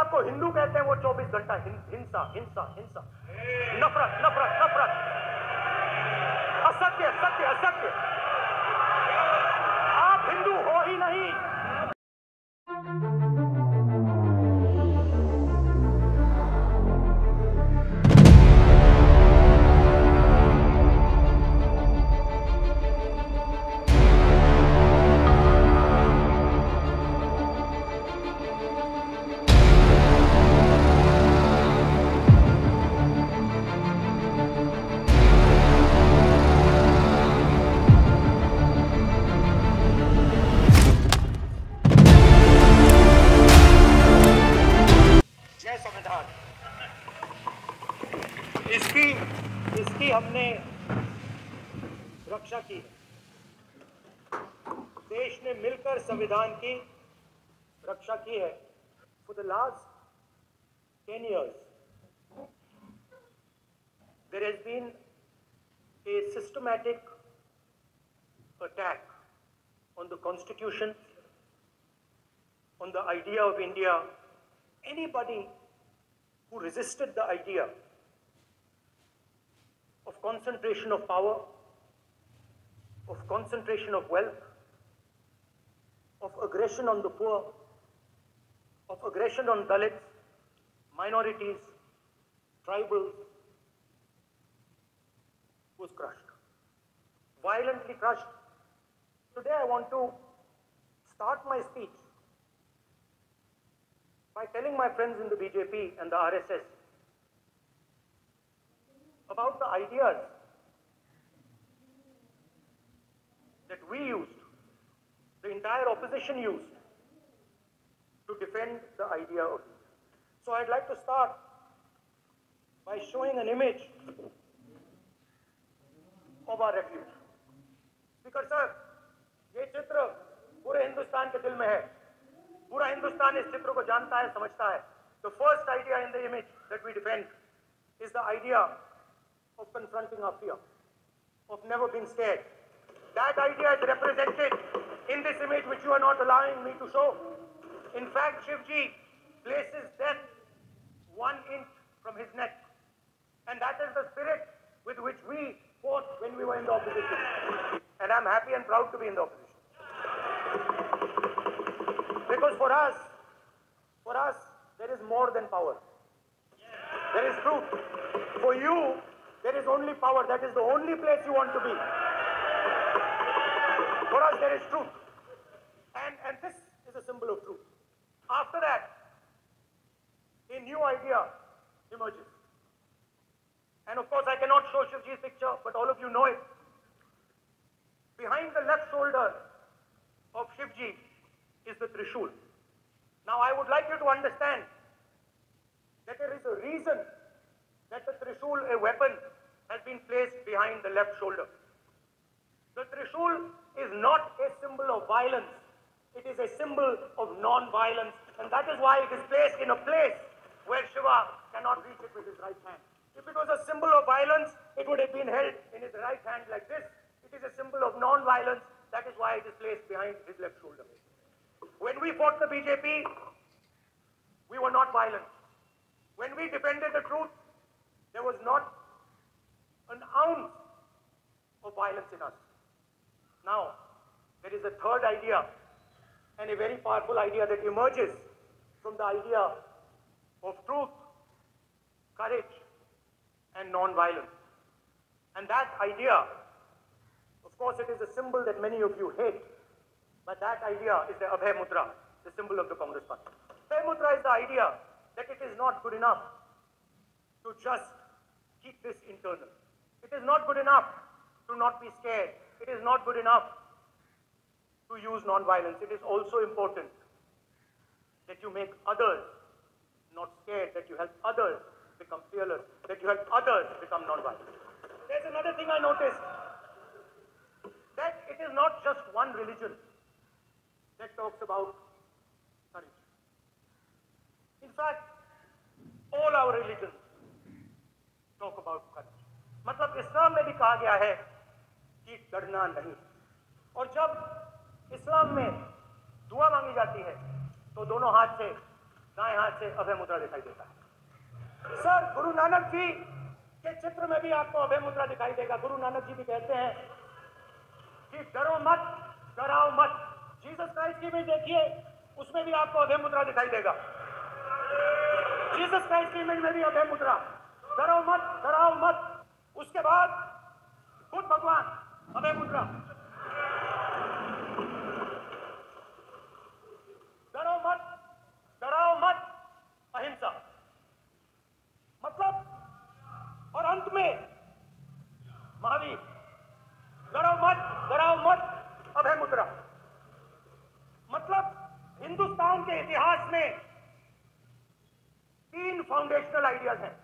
आपको हिंदू कहते हैं वो 24 घंटा हिंसा हिंसा हिंसा, नफरत नफरत नफरत, असत्य सत्य असत्य। आप हिंदू हो ही नहीं। संविधान, इसकी हमने रक्षा की है। देश ने मिलकर संविधान की रक्षा की है। For the last 10 years there has been a systematic attack on the constitution, on the idea of India. Anybody who resisted the idea of concentration of power, of concentration of wealth, of aggression on the poor, of aggression on Dalits, minorities, tribals, was crushed, violently crushed. Today I want to start my speech by telling my friends in the BJP and the RSS about the ideas that we used, the entire opposition used, to defend the idea of India. So I'd like to start by showing an image of our refuge. Speaker sir, ये चित्र पूरे हिंदुस्तान के दिल में है। पूरा हिंदुस्तान इस चित्र को जानता है, समझता है। The first idea in the image that we defend is the idea of confronting our fear, of never being scared. That idea is represented in this image which you are not allowing me to show. In fact, Shivji places death 1 inch from his neck. And that is the spirit with which we fought when we were in the opposition. And I'm happy and proud to be in the opposition. Because for us, there is more than power. There is truth. For you, there is only power. That is the only place you want to be. For us, there is truth. And this is a symbol of truth. After that, a new idea emerges. And of course, I cannot show Shivji's picture, but all of you know it. Behind the left shoulder of Shivji is the Trishul. Now, I would like you to understand that there is a reason that the Trishul, a weapon, has been placed behind the left shoulder. The Trishul is not a symbol of violence. It is a symbol of non-violence. And that is why it is placed in a place where Shiva cannot reach it with his right hand. If it was a symbol of violence, it would have been held in his right hand like this. It is a symbol of non-violence. That is why it is placed behind his left shoulder. When we fought the BJP, we were not violent. When we defended the truth, there was not an ounce of violence in us. Now, there is a third idea, and a very powerful idea that emerges from the idea of truth, courage, and non-violence. And that idea, of course, it is a symbol that many of you hate, but that idea is the Abhay Mudra, the symbol of the Congress Party. Abhay Mudra is the idea that it is not good enough to just keep this internal. It is not good enough to not be scared. It is not good enough to use non-violence. It is also important that you make others not scared, that you help others become fearless, that you help others become non-violent. There's another thing I noticed, that it is not just one religion that talks about courage. In fact, all our religions talk about courage. मतलब इस्लाम में भी कहा गया है कि डरना नहीं। और जब इस्लाम में दुआ मांगी जाती है तो दोनों हाथ से दाएं हाथ से अभय मुद्रा दिखाई देता है। सर, गुरु नानक जी के चित्र में भी आपको अभय मुद्रा दिखाई देगा। गुरु नानक जी भी कहते हैं कि डरो मत, डराओ मत। जीसस क्राइस्ट की भी देखिए, उसमें भी आपको अभय मुद्रा दिखाई देगा। जीसस क्राइस्ट की इमेज में भी अभय मुद्रा, डरो मत, डराओ मत। उसके बाद बुद्ध भगवान, अभय मुद्रा, डरो मत, डराओ मत, अहिंसा। मतलब, और अंत में महावीर, डरो मत, डराओ मत, अभय मुद्रा। मतलब हिंदुस्तान के इतिहास में 3 फाउंडेशनल आइडियाज हैं।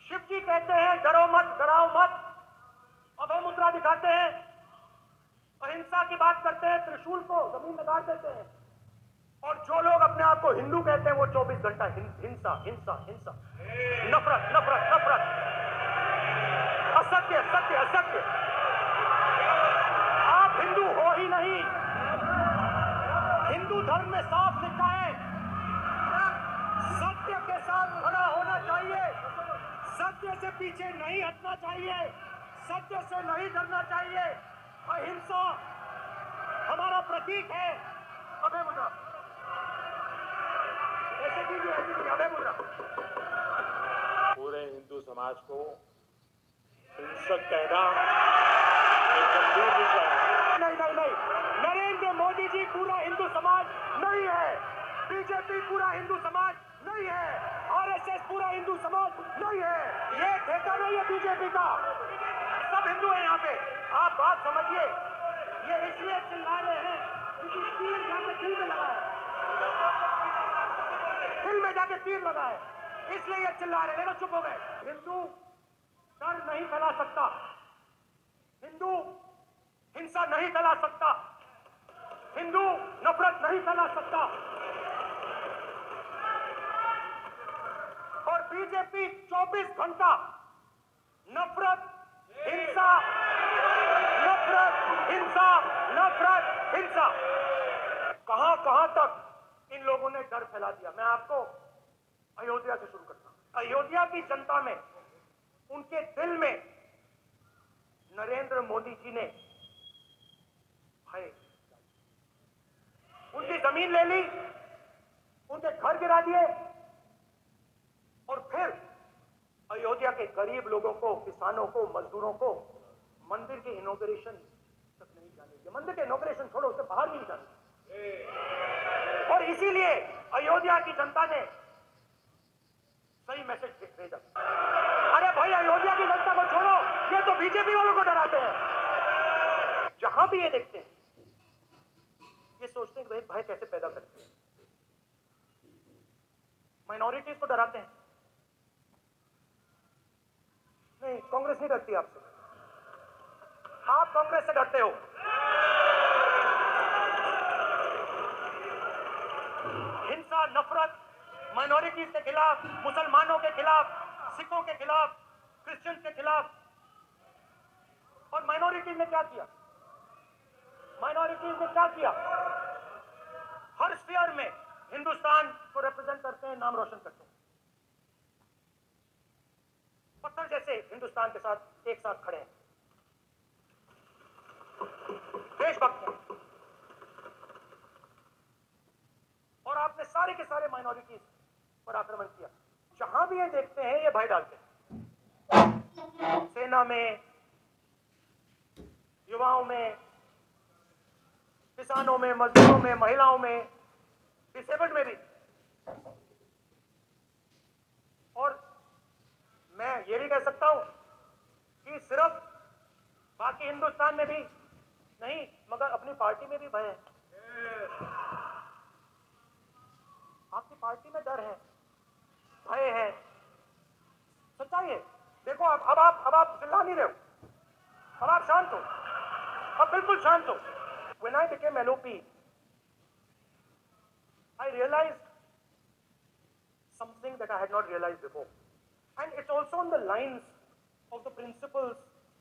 शिव जी कहते हैं डरो मत, डराओ मत, अभय मुद्रा दिखाते हैं, अहिंसा की बात करते हैं, त्रिशूल को जमीन में गाड़ देते हैं। और जो लोग अपने आप को हिंदू कहते हैं वो 24 घंटा हिंसा, हिंसा, हिंसा, नफरत, नफरत, नफरत, असत्य, सत्य, असत्य। आप हिंदू हो ही नहीं। हिंदू धर्म में साफ लिखा है, सत्य के साथ खड़ा होना चाहिए, सत्य से पीछे नहीं हटना चाहिए, सत्य से नहीं डरना चाहिए। अहिंसा हमारा प्रतीक है। अभय मुद्रा, ऐसे कीजिए, ऐसे कीजिए, अभय मुद्रा। पूरे हिंदू समाज को हिंसक कहना एक गंभीर विषय है। नहीं नहीं नहीं, नरेंद्र मोदी जी पूरा हिंदू समाज नहीं है, बीजेपी पूरा हिंदू समाज नहीं है, आरएसएस पूरा हिंदू समाज नहीं है। ये ठेका नहीं है बीजेपी का, सब हिंदू है यहाँ पे। आप बात समझिए। ये इसलिए चिल्ला रहे हैं क्योंकि तीर जाके दिल में लगा है, दिल में जाके तीर लगा है, इसलिए ये चिल्ला रहे हैं। देखो चुप हो गए। हिंदू डर नहीं फैला सकता, हिंदू हिंसा नहीं फैला सकता, हिंदू नफरत नहीं फैला सकता। और बीजेपी 24 घंटा नफरत, हिंसा, नफरत, हिंसा, नफरत, हिंसा। कहां कहां तक इन लोगों ने डर फैला दिया। मैं आपको अयोध्या से शुरू करता हूं। अयोध्या की जनता में, उनके दिल में नरेंद्र मोदी जी ने भय, उनकी जमीन ले ली, उनके घर गिरा दिए, और फिर अयोध्या के गरीब लोगों को, किसानों को, मजदूरों को मंदिर के इनॉग्रेशन तक नहीं जाने दिया। मंदिर के इनॉग्रेशन छोड़ो, उससे बाहर नहीं जाने दिया। और इसीलिए अयोध्या की जनता ने सही मैसेज भेजा। अरे भाई, अयोध्या की जनता को छोड़ो, ये तो बीजेपी वालों को डराते हैं। जहां भी ये देखते हैं, ये सोचते हैं कि भाई भय कैसे पैदा करते हैं। माइनॉरिटीज को डराते हैं। नहीं, कांग्रेस नहीं डरती आपसे, आप कांग्रेस से डरते हो। हिंसा, नफरत, माइनॉरिटीज के खिलाफ, मुसलमानों के खिलाफ, सिखों के खिलाफ, क्रिश्चियंस के खिलाफ। और माइनॉरिटीज ने क्या किया? माइनॉरिटीज ने क्या किया? हर स्फीयर में हिंदुस्तान को रिप्रेजेंट करते हैं, नाम रोशन करते हैं। पत्थर जैसे हिंदुस्तान के साथ एक साथ खड़े हैं, देशभक्त हैं। और आपने सारे के सारे माइनॉरिटीज पर आक्रमण किया। जहां भी ये देखते हैं, ये भय डालते हैं। सेना में, युवाओं में, किसानों में, मजदूरों में, महिलाओं में, डिसेबल्ड में भी। और मैं ये भी कह सकता हूं कि सिर्फ बाकी हिंदुस्तान में भी नहीं, मगर अपनी पार्टी में भी भय है। आपकी पार्टी में डर है, भय है, सच्चाई है। देखो अब आप चिल्ला नहीं रहे हो, अब आप शांत हो, अब बिल्कुल शांत हो। When I became LOP, I realized something that I had not realized before. And it's also on the lines of the principles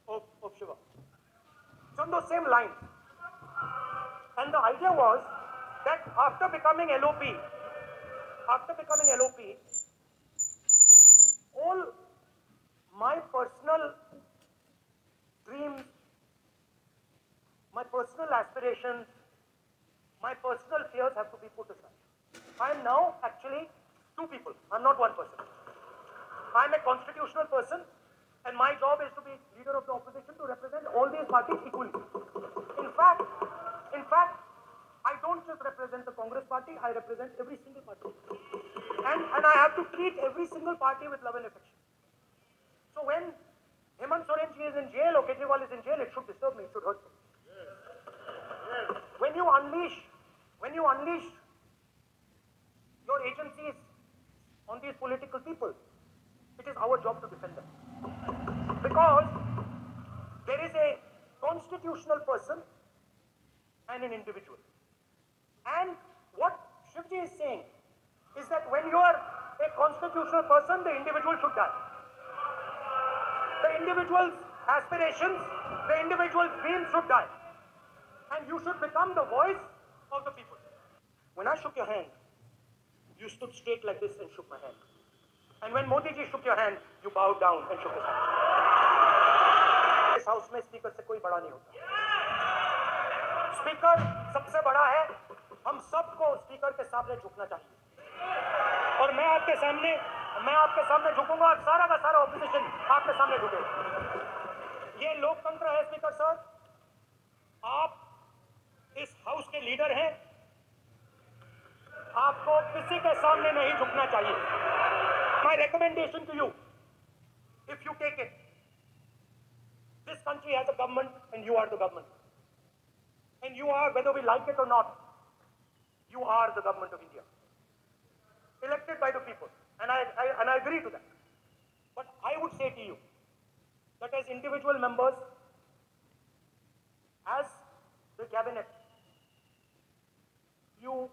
of Shiva. It's on those same lines. And the idea was that after becoming LOP, after becoming LOP, all my personal dreams, my personal aspirations, my personal fears have to be put aside. I am now actually two people. I'm not one person. I'm a constitutional person, and my job is to be leader of the opposition, to represent all these parties equally. In fact, I don't just represent the Congress party, I represent every single party. And I have to treat every single party with love and affection. So when Hemant Sorenji is in jail or Kejriwal is in jail, it should disturb me, it should hurt me. When you unleash your agencies on these political people, it is our job to defend them. Because there is a constitutional person and an individual. And what Shivji is saying is that when you are a constitutional person, the individual should die. The individual's aspirations, the individual's dreams should die. And you should become the voice of the people. When I shook your hand, you stood straight like this and shook my hand. And when Modi ji shook your hand, you bowed down and shook his hand. इस house में speaker से कोई बड़ा नहीं होता. Speaker सबसे बड़ा है. हम सबको स्पीकर के सामने झुकना चाहिए. और मैं आपके सामने झुकूंगा और सारा का सारा ऑपोजिशन आपके सामने झुकेगा. ये लोकतंत्र है स्पीकर सर. आप इस हाउस के लीडर हैं. आपको किसी के सामने नहीं झुकना चाहिए. My recommendation to you, if you take it, this country has a government and you are the government. And you are, whether we like it or not, you are the government of India. Elected by the people. And I agree to that. But I would say to you that as individual members, as the cabinet, you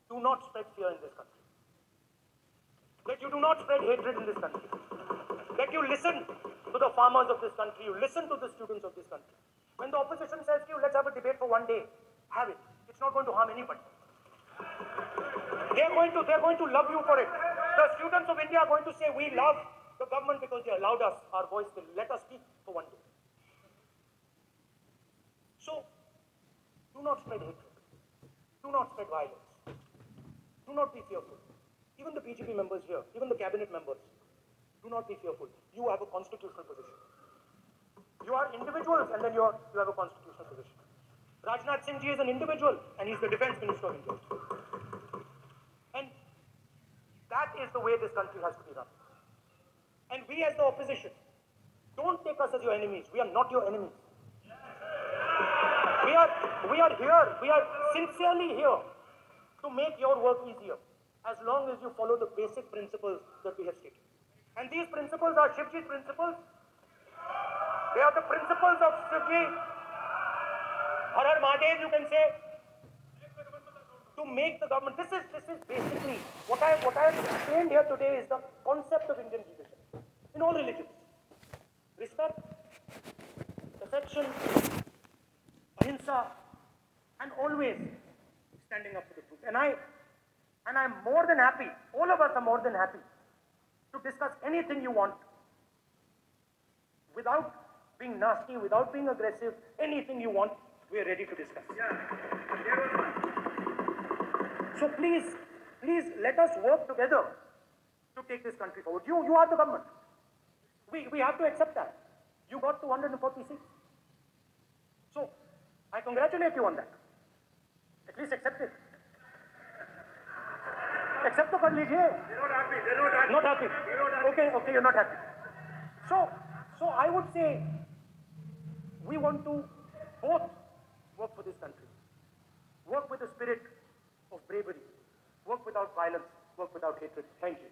do not spread fear in this country. That you do not spread hatred in this country. That you listen to the farmers of this country, you listen to the students of this country. When the opposition says to you, let's have a debate for one day, have it. It's not going to harm anybody. They're going to love you for it. The students of India are going to say, we love the government because they allowed us our voice to let us speak for one day. So, do not spread hatred. Do not spread violence. Do not be fearful. Even the BJP members here, even the cabinet members, do not be fearful. You have a constitutional position. You are individuals and then you have a constitutional position. Rajnath Singh ji is an individual and he's the defense minister of India. And that is the way this country has to be run. And we as the opposition, don't take us as your enemies. We are not your enemies. We are here, we are sincerely here to make your work easier, as long as you follow the basic principles that we have stated. And these principles are Shivji's principles. They are the principles of Shivji. Har Har Mahadev, you can say, to make the government. This is basically what I have explained here today is the concept of Indian leadership in all religions. Respect, affection, ahimsa, and always standing up for the truth. And I'm more than happy, all of us are more than happy to discuss anything you want without being nasty, without being aggressive. Anything you want, we are ready to discuss. So please let us work together to take this country forward. You are the government. We have to accept that. You got 246. So I congratulate you on that. At least accept it. Accept to kar lijiye. They're not happy. Okay, you're not happy. So I would say we want to both work for this country. Work with the spirit of bravery. Work without violence. Work without hatred. Thank you.